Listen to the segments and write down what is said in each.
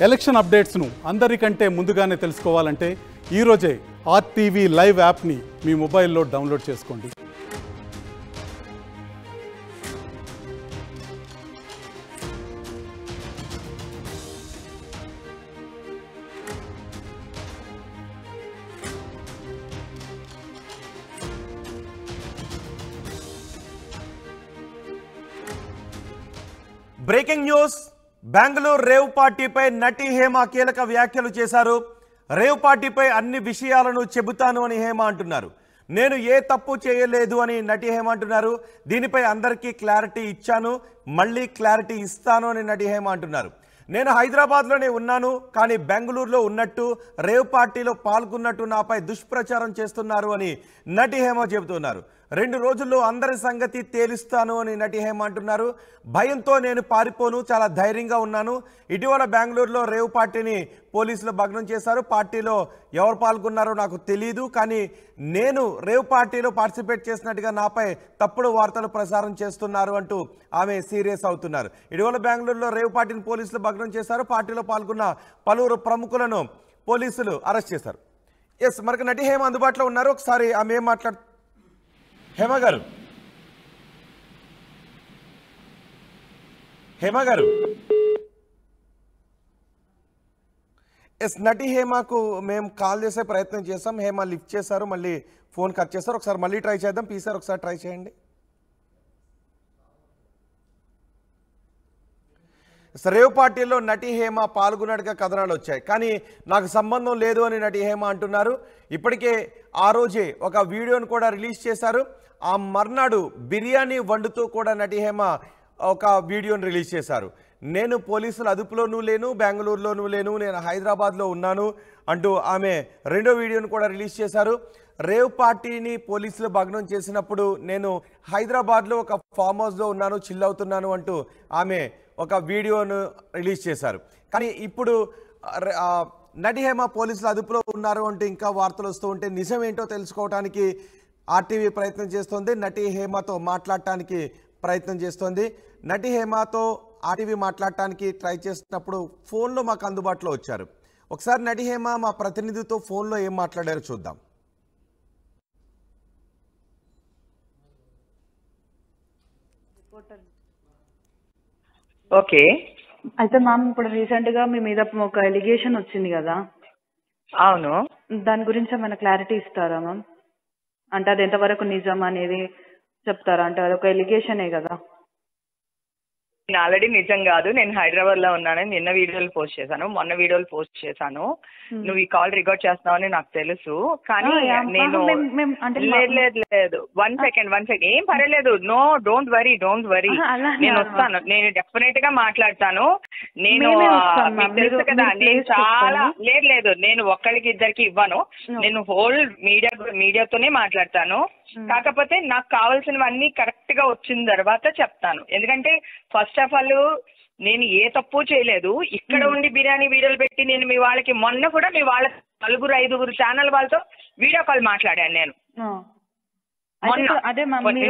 Election అప్డేట్స్ను అందరికంటే ముందుగానే తెలుసుకోవాలంటే ఈరోజే ఆర్టీవీ లైవ్ యాప్ని మీ మొబైల్లో డౌన్లోడ్ చేసుకోండి. Breaking news. బెంగళూరు రేవ్ పార్టీపై నటి హేమ కీలక వ్యాఖ్యలు చేశారు. రేవ్ పార్టీపై అన్ని విషయాలను చెబుతాను అని హేమ అంటున్నారు. నేను ఏ తప్పు చేయలేదు అని నటి హేమ అంటున్నారు. దీనిపై అందరికీ క్లారిటీ ఇచ్చాను, మళ్ళీ క్లారిటీ ఇస్తాను అని నటి హేమ అంటున్నారు. నేను హైదరాబాద్లోనే ఉన్నాను, కానీ బెంగళూరులో ఉన్నట్టు రేవ్ పార్టీలో పాల్గొన్నట్టు నాపై దుష్ప్రచారం చేస్తున్నారు అని నటి హేమ చెబుతున్నారు. 2 రోజుల్లో అందరి సంగతి తేలుస్తాను అని నటి హేమ అంటున్నారు. భయంతో నేను పారిపోను, చాలా ధైర్యంగా ఉన్నాను. ఇటీవల బెంగళూరులో రేవ్ పార్టీని పోలీసులు భగ్నం చేశారు. పార్టీలో ఎవరు పాల్గొన్నారో నాకు తెలియదు, కానీ నేను రేవ్ పార్టీలో పార్టిసిపేట్ చేసినట్టుగా నాపై తప్పుడు వార్తలు ప్రసారం చేస్తున్నారు అంటూ ఆమె సీరియస్ అవుతున్నారు. ఇటీవల బెంగళూరులో రేవ్ పార్టీని పోలీసులు భగ్నం చేశారు. పార్టీలో పాల్గొన్న పలువురు ప్రముఖులను పోలీసులు అరెస్ట్ చేశారు. ఎస్, మనకు నటి హేమ అందుబాటులో ఉన్నారు. ఒకసారి ఆమె ఏం మాట్లాడు. హేమ గారు, ఎస్, నటి హేమకు మేము కాల్ చేసే ప్రయత్నం చేసాం. హేమ లిఫ్ట్ చేశారు, మళ్ళీ ఫోన్ కట్ చేశారు. ఒకసారి మళ్ళీ ట్రై చేద్దాం. సార్ ఒకసారి ట్రై చేయండి. రేవ్ పార్టీలో నటి హేమ పాల్గొన్నట్టుగా కథనాలు వచ్చాయి, కానీ నాకు సంబంధం లేదు అని నటి హేమ అంటున్నారు. ఇప్పటికే ఆ రోజే ఒక వీడియోను కూడా రిలీజ్ చేశారు. ఆ మర్నాడు బిర్యానీ వండుతూ కూడా నటి హేమ ఒక వీడియోను రిలీజ్ చేశారు. నేను పోలీసుల అదుపులోనూ లేను, బెంగళూరులోనూ లేను, నేను హైదరాబాద్లో ఉన్నాను అంటూ ఆమె రెండో వీడియోను కూడా రిలీజ్ చేశారు. రేవ్ పార్టీని పోలీసులు భగ్నం చేసినప్పుడు నేను హైదరాబాద్లో ఒక ఫామ్ హౌస్లో ఉన్నాను, చిల్ అవుతున్నాను అంటూ ఆమె ఒక వీడియోను రిలీజ్ చేశారు. కానీ ఇప్పుడు నటి హేమ పోలీసుల అదుపులో ఉన్నారు అంటే ఇంకా వార్తలు వస్తూ ఉంటే నిజం ఏంటో తెలుసుకోవడానికి ఆర్టీవీ ప్రయత్నం చేస్తోంది. నటి హేమతో మాట్లాడటానికి ప్రయత్నం చేస్తోంది. నటి హేమతో ఆర్టీవీ మాట్లాడటానికి ట్రై చేసినప్పుడు ఫోన్లో మాకు అందుబాటులో వచ్చారు. ఒకసారి నటి హేమ మా ప్రతినిధితో ఫోన్లో ఏం మాట్లాడారో చూద్దాం. ఓకే, అయితే మ్యామ్ ఇప్పుడు రీసెంట్ గా మీ మీద ఒక ఎలిగేషన్ వచ్చింది కదా? అవును. దాని గురించి ఏమైనా క్లారిటీ ఇస్తారా మ్యామ్? అంటే అది ఎంతవరకు నిజం అనేది చెప్తారా? అంటే అదొక ఎలిగేషనే కదా. నేను ఆల్రెడీ నిజం కాదు, నేను హైదరాబాద్ లో ఉన్నానని నిన్న వీడియోలు పోస్ట్ చేశాను, మొన్న వీడియోలు పోస్ట్ చేశాను. నువ్వు ఈ కాల్ రికార్డ్ చేస్తున్నావని నాకు తెలుసు, కానీ నేను లేదు 1 సెకండ్ ఏం పర్వాలేదు. No, don't worry. నేను వస్తాను, నేను డెఫినెట్ గా మాట్లాడతాను. నేను తెలుసు కదా, నేను చాలా లేదు నేను ఒక్కరికి ఇద్దరికి ఇవ్వను. నేను హోల్ మీడియాతోనే మాట్లాడతాను. కాకపోతే నాకు కావాల్సినవన్నీ కరెక్ట్ గా వచ్చిన తర్వాత చెప్తాను. ఎందుకంటే ఫస్ట్ ఆఫ్ ఆల్ నేను ఏ తప్పు చేయలేదు. ఇక్కడ ఉండి బిర్యానీ వీడియోలు పెట్టి నేను మీ వాళ్ళకి మొన్న కూడా మీ వాళ్ళ 4-5 ఛానల్ వాళ్ళతో వీడియో కాల్ మాట్లాడాను. నేను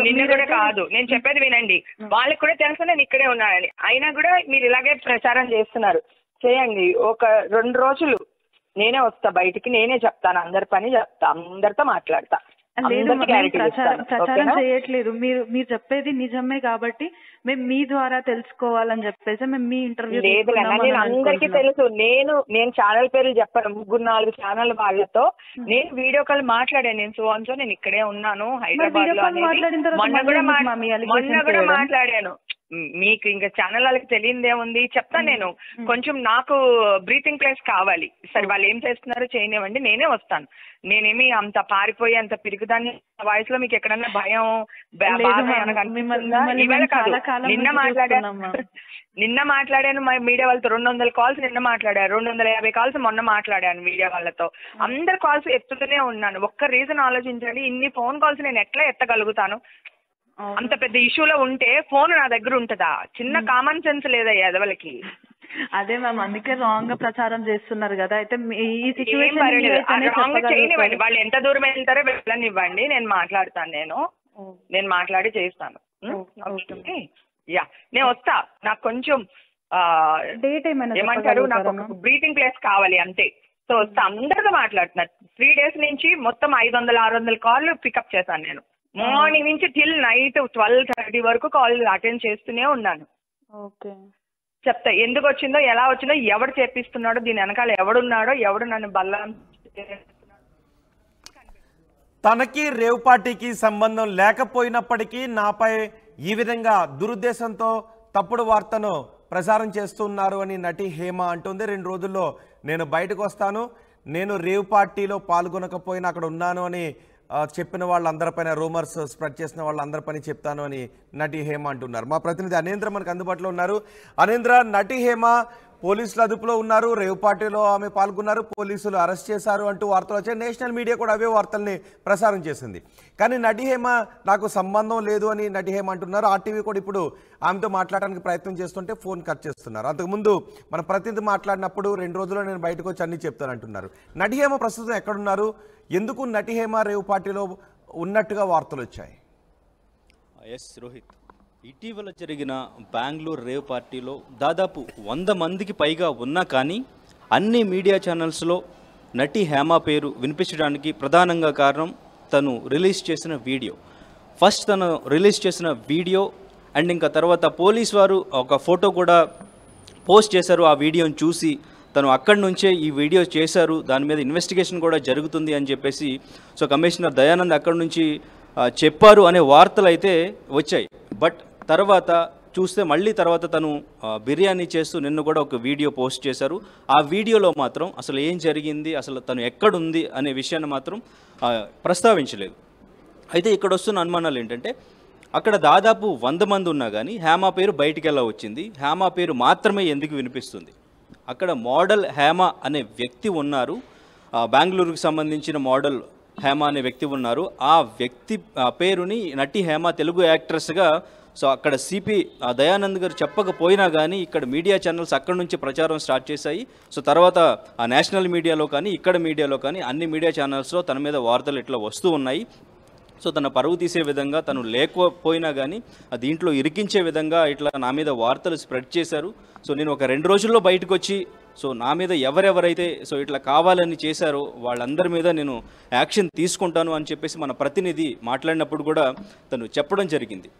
నిన్న కూడా కాదు, నేను చెప్పేది వినండి. వాళ్ళకి కూడా తెలుసు నేను ఇక్కడే ఉన్నానని. అయినా కూడా మీరు ఇలాగే ప్రచారం చేస్తున్నారు. చేయండి, ఒక 2 రోజులు నేనే వస్తా బయటికి, నేనే చెప్తాను, అందరి పని చెప్తా, అందరితో మాట్లాడతా. ప్రచారం చేయట్లేదు, మీరు చెప్పేది నిజమే కాబట్టి మేము మీ ద్వారా తెలుసుకోవాలని చెప్పేసి మేము మీ ఇంటర్వ్యూ లేదు. నేను అందరికీ తెలుసు, నేను ఛానల్ పేర్లు చెప్పాను. 3-4 ఛానల్ వాళ్ళతో నేను వీడియో కాల్ మాట్లాడాను. నేను ఇక్కడే ఉన్నాను హైదరాబాద్ లో. మొన్న కూడా మాట్లాడాను. మీకు ఇంకా ఛానల్ వాళ్ళకి తెలియదేముంది చెప్తాను. నేను కొంచెం నాకు బ్రీతింగ్ ప్లేస్ కావాలి. సరే, వాళ్ళు ఏం చేస్తున్నారు చేయనివ్వండి, నేనే వస్తాను. నేనేమి అంత పారిపోయి అంత పిరుగుదాన్ని వాయిస్ లో మీకు ఎక్కడన్నా భయం నిన్న మాట్లాడాను మీడియా వాళ్ళతో. 200 కాల్స్ నిన్న మాట్లాడాను, 250 కాల్స్ మొన్న మాట్లాడాను మీడియా వాళ్ళతో. అందరు కాల్స్ ఎత్తుతూనే ఉన్నాను. ఒక్క రీజన్ ఆలోచించండి, ఇన్ని ఫోన్ కాల్స్ నేను ఎట్లా ఎత్తగలుగుతాను? అంత పెద్ద ఇష్యూలో ఉంటే ఫోన్ నా దగ్గర ఉంటుందా? చిన్న కామన్ సెన్స్ లేదయ్యా ఎదవలకి. అదే మ్యామ్, అందుకే రాంగ్ గా ప్రచారం చేస్తున్నారు కదా. అయితే ఈ సిచ్యువేషన్ చేయనివ్వండి, వాళ్ళు ఎంత దూరం వెళ్తారో వెళ్ళనివ్వండి, నేను మాట్లాడతాను. నేను మాట్లాడి చేస్తాను. నేను వస్తా. నాకు కొంచెం డేట్ ఏమంటారు, నాకు ఒక బ్రీతింగ్ ప్లేస్ కావాలి అంతే. సో అందరితో మాట్లాడుతున్నారు. 3 days నుంచి మొత్తం 500-600 కాల్ పికప్ చేశాను నేను. మార్నింగ్ నుంచి టిల్ నైట్ 12:30 వరకు కాల్ అటెండ్ చేస్తూనే ఉన్నాను. ఓకే, చెప్తా ఎందుకు వచ్చిందో, ఎలా వచ్చిందో, ఎవడు చేపిస్తున్నాడో, దీని వెనకాల ఎవడున్నాడో, ఎవడు నన్ను బల్లం. తనకి రేవ్ పార్టీకి సంబంధం లేకపోయినప్పటికీ నాపై ఈ విధంగా దురుద్దేశంతో తప్పుడు వార్తను ప్రసారం చేస్తున్నారు అని నటి హేమ అంటుంది. 2 రోజుల్లో నేను బయటకు వస్తాను, నేను రేవ్ పార్టీలో పాల్గొనకపోయినా అక్కడ ఉన్నాను అని చెప్పిన వాళ్ళందరిపైన, రూమర్స్ స్ప్రెడ్ చేసిన వాళ్ళందరిపైన చెప్తాను అని నటి హేమ అంటున్నారు. మా ప్రతినిధి అనేంద్ర మనకు అందుబాటులో ఉన్నారు. అనేంద్ర, నటి హేమ పోలీసుల అదుపులో ఉన్నారు, రేవ్ పార్టీలో ఆమె పాల్గొన్నారు, పోలీసులు అరెస్ట్ చేశారు అంటూ వార్తలు వచ్చాయి. నేషనల్ మీడియా కూడా అవే వార్తల్ని ప్రసారం చేసింది. కానీ నటి హేమ నాకు సంబంధం లేదు అని నటి హేమ అంటున్నారు. ఆర్టీవీ కూడా ఇప్పుడు ఆమెతో మాట్లాడడానికి ప్రయత్నం చేస్తుంటే ఫోన్ కట్ చేస్తున్నారు. అంతకుముందు మన ప్రతినిధి మాట్లాడినప్పుడు 2 రోజుల్లో నేను బయటకు వచ్చి అన్నీ చెప్తానంటున్నారు. నటి హేమ ప్రస్తుతం ఎక్కడున్నారు? ఎందుకు నటి హేమ రేవ్ పార్టీలో ఉన్నట్టుగా వార్తలు వచ్చాయి? ఎస్ రోహిత్, ఇటీవల జరిగిన బెంగళూరు రేవ్ పార్టీలో దాదాపు 100 మందికి పైగా ఉన్నా కానీ అన్ని మీడియా ఛానల్స్లో నటి హేమ పేరు వినిపించడానికి ప్రధానంగా కారణం తను రిలీజ్ చేసిన వీడియో. ఫస్ట్ తను రిలీజ్ చేసిన వీడియో అండ్ ఇంకా తర్వాత పోలీస్ వారు ఒక ఫోటో కూడా పోస్ట్ చేశారు. ఆ వీడియోని చూసి తను అక్కడి నుంచే ఈ వీడియో చేశారు, దాని మీద ఇన్వెస్టిగేషన్ కూడా జరుగుతుంది అని చెప్పేసి సో కమిషనర్ దయానంద్ అక్కడి నుంచి చెప్పారు అనే వార్తలు అయితే వచ్చాయి. బట్ తర్వాత చూస్తే మళ్ళీ తర్వాత తను బిర్యానీ చేస్తూ నిన్న కూడా ఒక వీడియో పోస్ట్ చేశారు. ఆ వీడియోలో మాత్రం అసలు ఏం జరిగింది, అసలు తను ఎక్కడుంది అనే విషయాన్ని మాత్రం ప్రస్తావించలేదు. అయితే ఇక్కడ వస్తున్న అనుమానాలు ఏంటంటే అక్కడ దాదాపు 100 మంది ఉన్నా కానీ హేమ పేరు బయటికి ఎలా వచ్చింది, హేమ పేరు మాత్రమే ఎందుకు వినిపిస్తుంది? అక్కడ మోడల్ హేమ అనే వ్యక్తి ఉన్నారు, బెంగళూరుకు సంబంధించిన మోడల్ హేమ అనే వ్యక్తి ఉన్నారు. ఆ వ్యక్తి పేరుని నటి హేమ తెలుగు యాక్ట్రెస్గా సో అక్కడ సిపి దయానంద్ గారు చెప్పకపోయినా కానీ ఇక్కడ మీడియా ఛానల్స్ అక్కడ నుంచి ప్రచారం స్టార్ట్ చేశాయి. సో తర్వాత ఆ నేషనల్ మీడియాలో కానీ ఇక్కడ మీడియాలో కానీ అన్ని మీడియా ఛానల్స్లో తన మీద వార్తలు ఇట్లా వస్తూ ఉన్నాయి. సో తన పరువు తీసే విధంగా తను లేకపోయినా కానీ దీంట్లో ఇరికించే విధంగా ఇట్లా నా మీద వార్తలు స్ప్రెడ్ చేశారు. సో నేను ఒక 2 రోజుల్లో బయటకు వచ్చి సో నా మీద ఎవరెవరైతే సో ఇట్లా కావాలని చేశారో వాళ్ళందరి మీద నేను యాక్షన్ తీసుకుంటాను అని చెప్పేసి మన ప్రతినిధి మాట్లాడినప్పుడు కూడా తను చెప్పడం జరిగింది.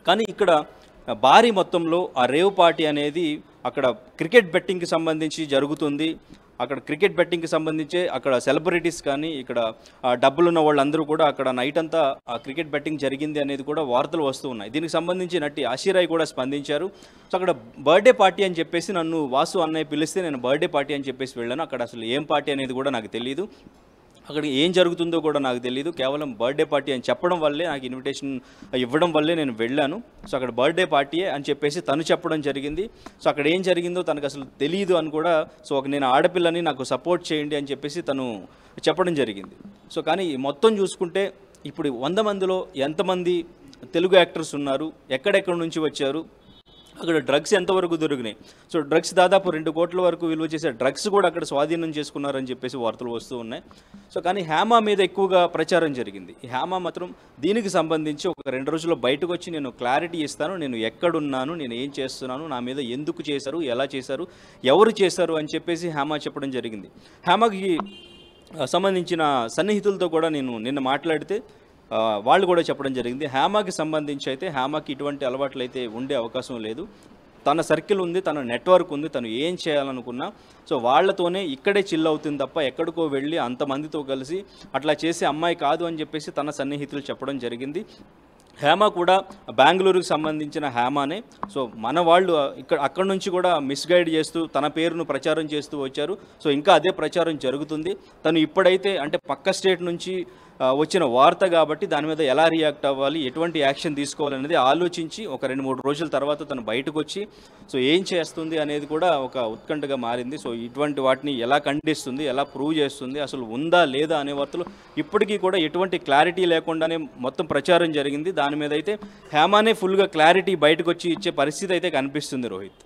కానీ ఇక్కడ భారీ మొత్తంలో ఆ రేవ్ పార్టీ అనేది అక్కడ క్రికెట్ బెట్టింగ్కి సంబంధించి జరుగుతుంది. అక్కడ క్రికెట్ బెట్టింగ్కి సంబంధించి అక్కడ సెలబ్రిటీస్ కానీ ఇక్కడ డబ్బులున్న వాళ్ళందరూ కూడా అక్కడ నైట్ అంతా క్రికెట్ బెట్టింగ్ జరిగింది అనేది కూడా వార్తలు వస్తూ ఉన్నాయి. దీనికి సంబంధించి నటి ఆశీరాయ్ కూడా స్పందించారు. సో అక్కడ బర్త్డే పార్టీ అని చెప్పేసి నన్ను వాసు అన్నయ్య పిలిస్తే నేను బర్త్డే పార్టీ అని చెప్పేసి వెళ్ళాను. అక్కడ అసలు ఏం పార్టీ అనేది కూడా నాకు తెలియదు, అక్కడ ఏం జరుగుతుందో కూడా నాకు తెలియదు. కేవలం బర్త్డే పార్టీ అని చెప్పడం వల్లే, నాకు ఇన్విటేషన్ ఇవ్వడం వల్లే నేను వెళ్ళాను. సో అక్కడ బర్త్డే పార్టీయే అని చెప్పేసి తను చెప్పడం జరిగింది. సో అక్కడ ఏం జరిగిందో తనకు అసలు తెలియదు అని కూడా, సో నేను ఆడపిల్లని నాకు సపోర్ట్ చేయండి అని చెప్పేసి తను చెప్పడం జరిగింది. సో కానీ మొత్తం చూసుకుంటే ఇప్పుడు 100 మందిలో ఎంతమంది తెలుగు యాక్టర్స్ ఉన్నారు, ఎక్కడెక్కడి నుంచి వచ్చారు, అక్కడ డ్రగ్స్ ఎంతవరకు దొరికినాయి, సో డ్రగ్స్ దాదాపు 2 కోట్ల వరకు విలువ చేసే డ్రగ్స్ కూడా అక్కడ స్వాధీనం చేసుకున్నారని చెప్పేసి వార్తలు వస్తూ ఉన్నాయి. సో కానీ హేమ మీద ఎక్కువగా ప్రచారం జరిగింది. ఈ హేమ మాత్రం దీనికి సంబంధించి ఒక 2 రోజుల్లో బయటకు వచ్చి నేను క్లారిటీ ఇస్తాను, నేను ఎక్కడున్నాను, నేను ఏం చేస్తున్నాను, నా మీద ఎందుకు చేశారు, ఎలా చేశారు, ఎవరు చేశారు అని చెప్పేసి హేమ చెప్పడం జరిగింది. హేమకి సంబంధించిన సన్నిహితులతో కూడా నేను నిన్న మాట్లాడితే వాళ్ళు కూడా చెప్పడం జరిగింది. హేమకి సంబంధించి అయితే హేమకి ఇటువంటి అలవాట్లు అయితే ఉండే అవకాశం లేదు. తన సర్కిల్ ఉంది, తన నెట్వర్క్ ఉంది, తను ఏం చేయాలనుకున్నా సో వాళ్ళతోనే ఇక్కడే చిల్ అవుతుంది తప్ప ఎక్కడికో వెళ్ళి అంతమందితో కలిసి అట్లా చేసే అమ్మాయి కాదు అని చెప్పేసి తన సన్నిహితులు చెప్పడం జరిగింది. హేమ కూడా బెంగళూరుకు సంబంధించిన హేమానే. సో మన వాళ్ళు అక్కడ నుంచి కూడా మిస్గైడ్ చేస్తూ తన పేరును ప్రచారం చేస్తూ వచ్చారు. సో ఇంకా అదే ప్రచారం జరుగుతుంది. తను ఇప్పుడైతే అంటే పక్క స్టేట్ నుంచి వచ్చిన వార్త కాబట్టి దాని మీద ఎలా రియాక్ట్ అవ్వాలి, ఎటువంటి యాక్షన్ తీసుకోవాలనేది ఆలోచించి ఒక 2-3 రోజుల తర్వాత తను బయటకు వచ్చి సో ఏం చేస్తుంది అనేది కూడా ఒక ఉత్కంఠగా మారింది. సో ఇటువంటి వాటిని ఎలా ఖండిస్తుంది, ఎలా ప్రూవ్ చేస్తుంది, అసలు ఉందా లేదా అనే వార్తలు ఇప్పటికీ కూడా ఎటువంటి క్లారిటీ లేకుండానే మొత్తం ప్రచారం జరిగింది. దాని మీద అయితే హేమానే ఫుల్గా క్లారిటీ బయటకు వచ్చి ఇచ్చే పరిస్థితి అయితే కనిపిస్తుంది. రోహిత్,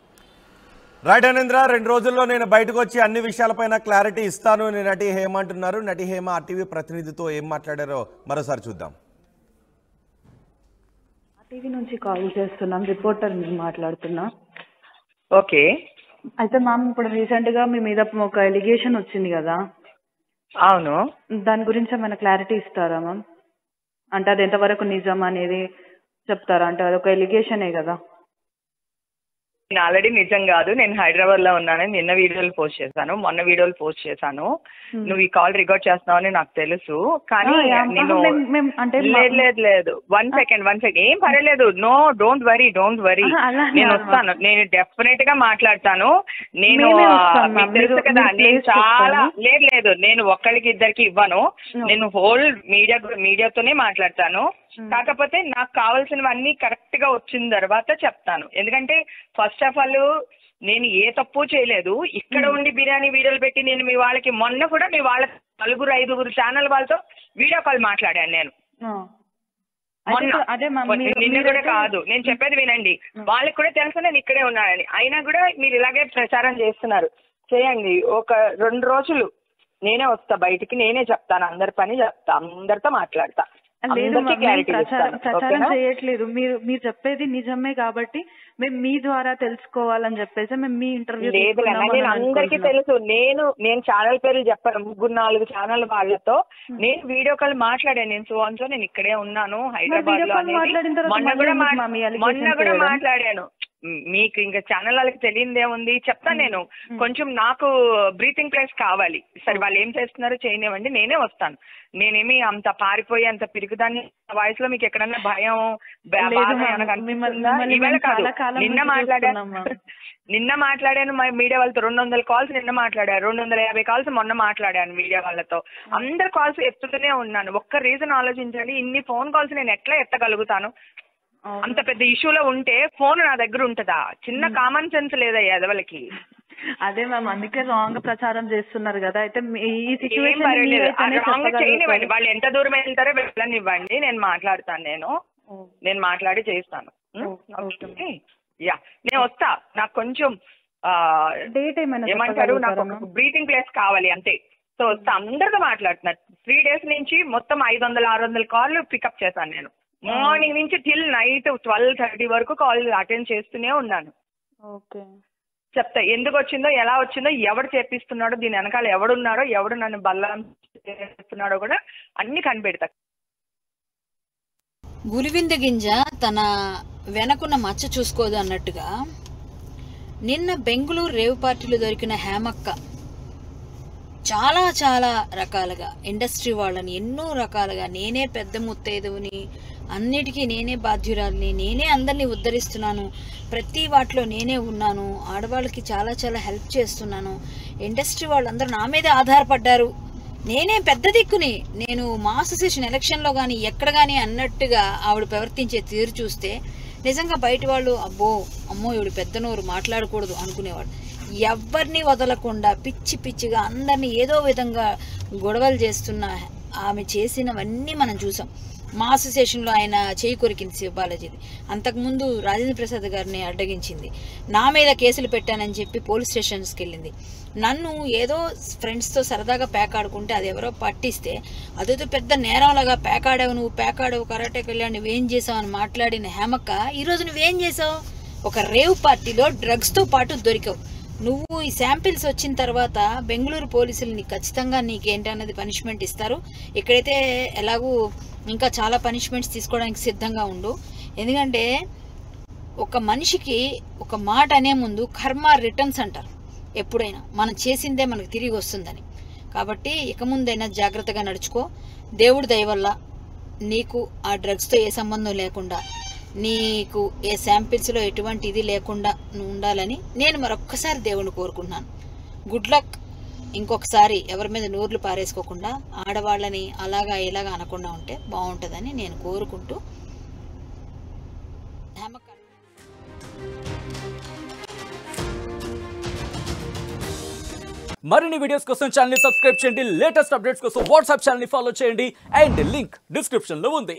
రైట్ అనేంద్ర, 2 రోజుల్లో నేను బయటకు వచ్చి అన్ని విషయాలపైన క్లారిటీ ఇస్తాను అని నటి హేమ అంటున్నారు. నటి హేమ ఆర్టీవీ ప్రతినిధితో ఏం మాట్లాడారో మరోసారి చూద్దాం. ఆర్టీవీ నుంచి కాల్ చేస్తున్నాం, రిపోర్టర్ నేను మాట్లాడుతున్నా. ఓకే. అయితే మ్యామ్ ఇప్పుడు రీసెంట్ గా మీ మీద ఒక ఎలిగేషన్ వచ్చింది కదా, అవును. దాని గురించి ఏమైనా క్లారిటీ ఇస్తారా మ్యామ్? అంటే అది ఎంతవరకు నిజం అనేది చెప్తారా? అంటే అదొక ఎలిగేషనే కదా. నేను ఆల్రెడీ నిజం కాదు, నేను హైదరాబాద్ లో ఉన్నాను. నిన్న వీడియోలు పోస్ట్ చేశాను, మొన్న వీడియోలు పోస్ట్ చేశాను. నువ్వు ఈ కాల్ రికార్డ్ చేస్తున్నావు అని నాకు తెలుసు, కానీ నేను లేదు 1 సెకండ్ ఏం పర్వాలేదు. No, don't worry. నేను వస్తాను, నేను డెఫినెట్ గా మాట్లాడతాను. నేను తెలుసు కదా, నేను చాలా లేదు నేను ఒక్కరికి ఇద్దరికి ఇవ్వను. నేను హోల్ మీడియాతోనే మాట్లాడతాను. కాకపోతే నాకు కావాల్సినవన్నీ కరెక్ట్ గా వచ్చిన తర్వాత చెప్తాను. ఎందుకంటే ఫస్ట్ ఆఫ్ ఆల్ నేను ఏ తప్పు చేయలేదు. ఇక్కడ ఉండి బిర్యానీ వీడియోలు పెట్టి నేను మీ వాళ్ళకి మొన్న కూడా మీ వాళ్ళ 4-5 ఛానల్ వాళ్ళతో వీడియో కాల్ మాట్లాడాను నేను. నిన్న కూడా కాదు, నేను చెప్పేది వినండి. వాళ్ళకి కూడా తెలుసు నేను ఇక్కడే ఉన్నానని. అయినా కూడా మీరు ఇలాగే ప్రచారం చేస్తున్నారు. చేయండి, ఒక 2 రోజులు నేనే వస్తా బయటికి, నేనే చెప్తాను, అందరి పని చెప్తా, అందరితో మాట్లాడతా. ప్రచారం చేయట్లేదు, మీరు చెప్పేది నిజమే కాబట్టి మేము మీ ద్వారా తెలుసుకోవాలని చెప్పేసి మేము మీ ఇంటర్వ్యూ లేదు. నేను అందరికీ తెలుసు. నేను ఛానల్ పేర్లు చెప్పాను, 3-4 ఛానల్ వాళ్ళతో నేను వీడియో కాల్ మాట్లాడాను. నేను ఇక్కడే ఉన్నాను హైదరాబాద్ లో. మొన్న కూడా మాట్లాడాను. మీకు ఇంకా ఛానల్ వాళ్ళకి తెలియదేముంది, చెప్తాను నేను. కొంచెం నాకు బ్రీతింగ్ ప్లేస్ కావాలి. సరే, వాళ్ళు ఏం చేస్తున్నారో చేయనివ్వండి, నేనే వస్తాను. నేనేమి అంత పారిపోయి అంత పిరుగుదాన్ని వాయిస్ లో మీకు ఎక్కడన్నా భయం ఇవాళ కాదు. నిన్న మాట్లాడాను మీడియా వాళ్ళతో 200 కాల్స్ నిన్న మాట్లాడాను, 250 కాల్స్ మొన్న మాట్లాడాను మీడియా వాళ్ళతో. అందరు కాల్స్ ఎత్తుతూనే ఉన్నాను. ఒక్క రీజన్ ఆలోచించండి, ఇన్ని ఫోన్ కాల్స్ నేను ఎట్లా ఎత్తగలుగుతాను? అంత పెద్ద ఇష్యూలో ఉంటే ఫోన్ నా దగ్గర ఉంటుందా? చిన్న కామన్ సెన్స్ లేదా ఎదవలకి? అదే మ్యామ్, అందుకే రాంగ్ ప్రచారం చేస్తున్నారు కదా. అయితే ఈ సిచ్యువేషన్ చేయనివ్వండి, వాళ్ళు ఎంత దూరం వెళ్తారో వెళ్ళనివ్వండి, నేను మాట్లాడతాను. నేను మాట్లాడి చేస్తాను. నేను వస్తా. నాకు కొంచెం డేట్ ఏమంటారు, నాకు బ్రీతింగ్ ప్లేస్ కావాలి అంతే. సో వస్తా, అందరితో మాట్లాడుతున్నారు. 3 days నుంచి మొత్తం 500-600 కాల్ పికప్ చేశాను నేను. మార్నింగ్ నుంచి టిల్ నైట్ 12:30 వరకు కాల్ అటెండ్ చేస్తూనే ఉన్నాను. చెప్తా ఎందుకు వచ్చిందో, ఎలా వచ్చిందో, ఎవడు చేపిస్తున్నాడో, దీని వెనకాల ఎవడున్నాడో, ఎవడు నన్ను బల్లం చేస్తున్నాడో కూడా అన్ని కనిపెడతా. గులివింద గింజ తన వెనకున్న మచ్చ చూసుకోదు అన్నట్టుగా నిన్న బెంగళూరు రేవ్ పార్టీలో దొరికిన హేమక్క చాలా చాలా రకాలుగా ఇండస్ట్రీ వాళ్ళని ఎన్నో రకాలుగా నేనే పెద్ద ముత్తైదువుని, అన్నిటికీ నేనే బాధ్యురాలిని, నేనే అందరినీ ఉద్ధరిస్తున్నాను, ప్రతి వాటిలో నేనే ఉన్నాను, ఆడవాళ్ళకి చాలా చాలా హెల్ప్ చేస్తున్నాను, ఇండస్ట్రీ వాళ్ళందరూ నా మీదే ఆధారపడ్డారు, నేనే పెద్ద దిక్కుని, నేను మా అసోసియేషన్ ఎలక్షన్లో కానీ ఎక్కడ కానీ అన్నట్టుగా ఆవిడ ప్రవర్తించే తీరు చూస్తే నిజంగా బయట వాళ్ళు అమ్మో ఈవిడ పెద్ద నోరు మాట్లాడకూడదు అనుకునేవాడు. ఎవరిని వదలకుండా పిచ్చి పిచ్చిగా అందరినీ ఏదో విధంగా గొడవలు చేస్తున్న ఆమె చేసినవన్నీ మనం చూసాం. మా అసోసియేషన్లో ఆయన చేయి కొరికింది శివబాలాజీది, అంతకుముందు రాజేంద్ర ప్రసాద్ గారిని అడ్డగించింది, నా మీద కేసులు పెట్టానని చెప్పి పోలీస్ స్టేషన్స్కి వెళ్ళింది, నన్ను ఏదో ఫ్రెండ్స్తో సరదాగా పేకాడుకుంటే అది ఎవరో పట్టిస్తే అదేదో పెద్ద నేరంలాగా పేకాడావు, నువ్వు పేకాడావు, కరాటేకి వెళ్ళావు, నువ్వేం చేసావు అని మాట్లాడిన హేమక్క ఈరోజు నువ్వేం చేసావు? ఒక రేవ్ పార్టీలో డ్రగ్స్తో పాటు దొరికావు. నువ్వు ఈ శాంపిల్స్ వచ్చిన తర్వాత బెంగళూరు పోలీసులు నీకు ఖచ్చితంగా నీకేంటన్నది పనిష్మెంట్ ఇస్తారు. ఇక్కడైతే ఎలాగూ ఇంకా చాలా పనిష్మెంట్స్ తీసుకోవడానికి సిద్ధంగా ఉండు. ఎందుకంటే ఒక మనిషికి ఒక మాట అనే ముందు కర్మ రిటర్న్స్ అంటారు. ఎప్పుడైనా మనం చేసిందే మనకు తిరిగి వస్తుందని. కాబట్టి ఇక ముందైనా జాగ్రత్తగా నడుచుకో. దేవుడి దయ వల్ల నీకు ఆ డ్రగ్స్తో ఏ సంబంధం లేకుండా, నీకు ఏ శాంపిల్స్లో ఎటువంటి ఇది లేకుండా నువ్వు ఉండాలని నేను మరొక్కసారి దేవుని కోరుకుంటున్నాను. Good luck. ఇంకొకసారి ఎవరి మీద నోర్లు పారేసుకోకుండా ఆడవాళ్ళని అలాగా ఇలాగా అనకుండా ఉంటే బాగుంటుందని నేను కోరుకుంటూ మరిన్ని వీడియోస్ కోసం ఛానల్ ని సబ్స్క్రైబ్ చేయండి. లేటెస్ట్ అప్డేట్స్ కోసం వాట్సాప్ ఛానల్ ని ఫాలో చేయండి. అండ్ లింక్ డిస్క్రిప్షన్ లో ఉంది.